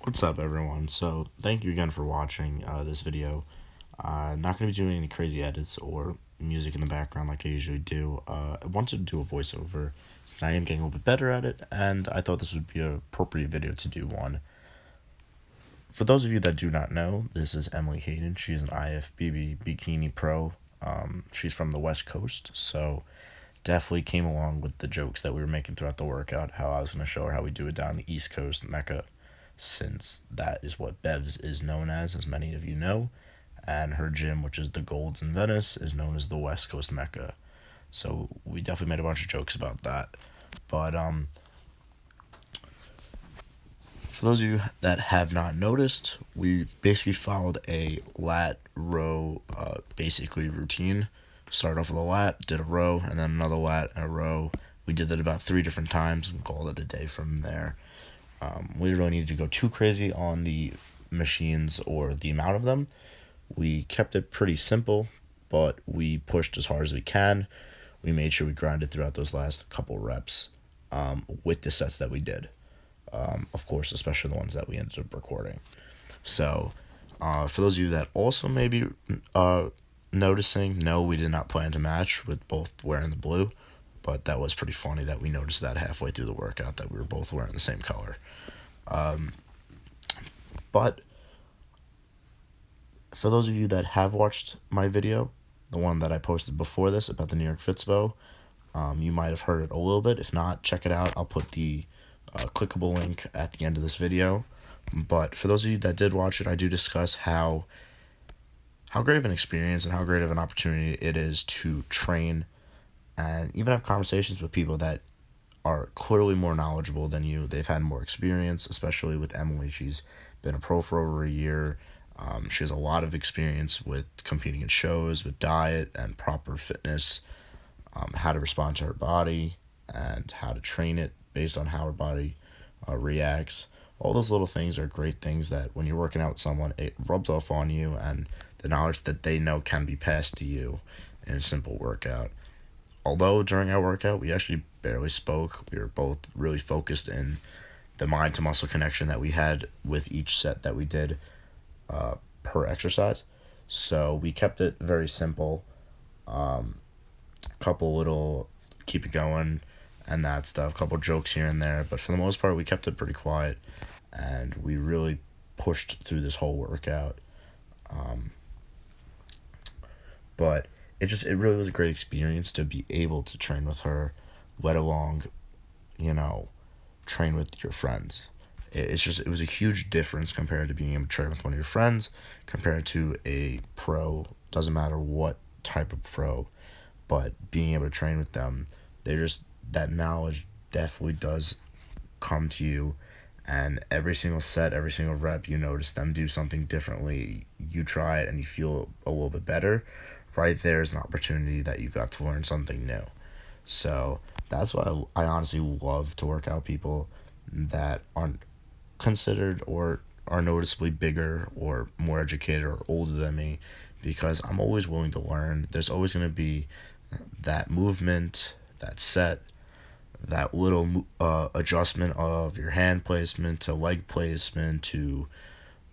What's up, everyone? So thank you again for watching this video. Not going to be doing any crazy edits or music in the background like I usually do. I wanted to do a voiceover since I am getting a little bit better at it, and I thought this would be an appropriate video to do one. For those of you that do not know, this is Emily Hayden. She's an IFBB bikini pro. She's from the West Coast, so definitely came along with the jokes that we were making throughout the workout, how I was going to show her how we do it down the East Coast, Mecca, since that is what Bevs is known as many of you know, and her gym, which is the Golds in Venice, is known as the West Coast Mecca. So we definitely made a bunch of jokes about that. But for those of you that have not noticed, we basically followed a lat row basically routine. Started off with a lat, did a row, and then another lat and a row. We did that about 3 different times and called it a day from there. We didn't really need to go too crazy on the machines or the amount of them. We kept it pretty simple, but we pushed as hard as we can. We made sure we grinded throughout those last couple reps with the sets that we did. Of course, especially the ones that we ended up recording. So, for those of you that also may be noticing, no, we did not plan to match with both wearing the blue. But that was pretty funny that we noticed that halfway through the workout that we were both wearing the same color. But for those of you that have watched my video, the one that I posted before this about the NYFITSPO, you might have heard it a little bit. If not, check it out. I'll put the clickable link at the end of this video. But for those of you that did watch it, I do discuss how great of an experience and how great of an opportunity it is to train and even have conversations with people that are clearly more knowledgeable than you. They've had more experience, especially with Emily. She's been a pro for over a year. She has a lot of experience with competing in shows, with diet and proper fitness, how to respond to her body, and how to train it based on how her body reacts. All those little things are great things that when you're working out with someone, it rubs off on you, and the knowledge that they know can be passed to you in a simple workout. Although during our workout, we actually barely spoke. We were both really focused in the mind-to-muscle connection that we had with each set that we did per exercise. So we kept it very simple. Couple little keep it going and that stuff. Couple jokes here and there. But for the most part, we kept it pretty quiet. And we really pushed through this whole workout. But it really was a great experience to be able to train with her, let alone, train with your friends. It was a huge difference compared to being able to train with one of your friends, compared to a pro. Doesn't matter what type of pro, but being able to train with them, that knowledge definitely does come to you. And every single set, every single rep, you notice them do something differently. You try it and you feel a little bit better. Right there is an opportunity that you got to learn something new. So that's why I honestly love to work out people that aren't considered or are noticeably bigger or more educated or older than me, because I'm always willing to learn. There's always going to be that movement, that set, that little adjustment of your hand placement to leg placement to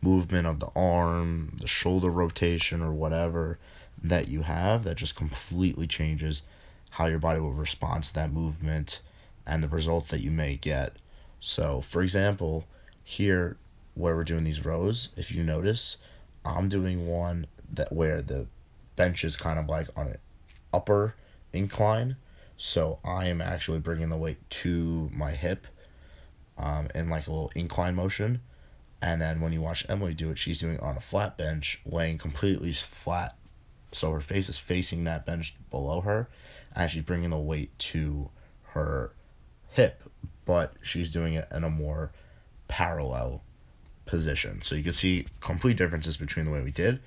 movement of the arm, the shoulder rotation or whatever that you have that just completely changes how your body will respond to that movement and the results that you may get. So, for example, here where we're doing these rows, if you notice, I'm doing one where the bench is kind of like on an upper incline. So I am actually bringing the weight to my hip in like a little incline motion. And then when you watch Emily do it, she's doing it on a flat bench, laying completely flat. So her face is facing that bench below her, and she's bringing the weight to her hip, but she's doing it in a more parallel position. So you can see complete differences between the way we did.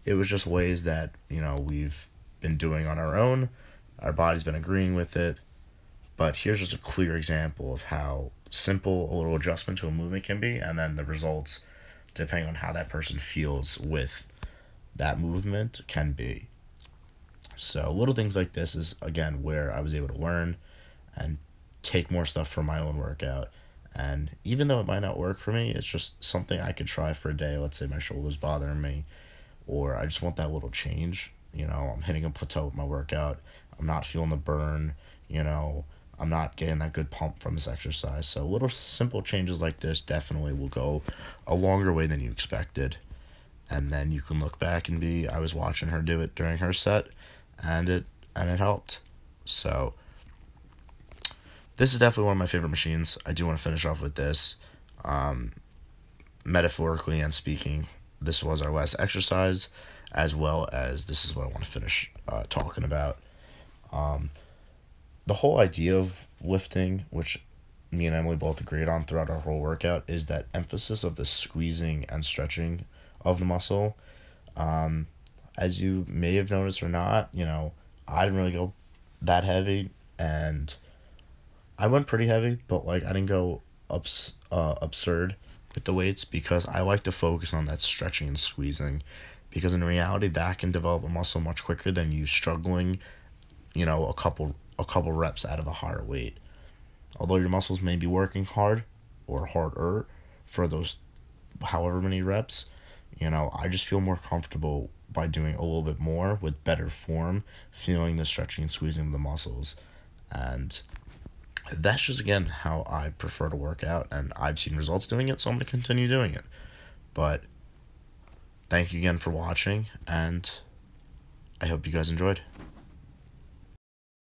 It was just ways that, we've been doing on our own. Our body's been agreeing with it. But here's just a clear example of how simple a little adjustment to a movement can be, and then the results, depending on how that person feels with that movement, can be. So little things like this is, again, where I was able to learn and take more stuff from my own workout And even though it might not work for me, it's just something I could try for a day. Let's say my shoulder's bothering me, or I just want that little change. I'm hitting a plateau with my workout. I'm not feeling the burn. You know, I'm not getting that good pump from this exercise. So little simple changes like this definitely will go a longer way than you expected. And then you can look back and be, I was watching her do it during her set, and it helped. So this is definitely one of my favorite machines. I do want to finish off with this. Metaphorically and speaking, this was our last exercise, as well as this is what I want to finish talking about. The whole idea of lifting, which me and Emily both agreed on throughout our whole workout, is that emphasis of the squeezing and stretching of the muscle. As you may have noticed or not, I didn't really go that heavy, and I went pretty heavy, but like I didn't go absurd with the weights because I like to focus on that stretching and squeezing, because in reality that can develop a muscle much quicker than you struggling, a couple reps out of a higher weight. Although your muscles may be working hard or harder for those however many reps, I just feel more comfortable by doing a little bit more with better form, feeling the stretching and squeezing of the muscles. And that's just, again, how I prefer to work out, and I've seen results doing it, so I'm going to continue doing it. But thank you again for watching, and I hope you guys enjoyed.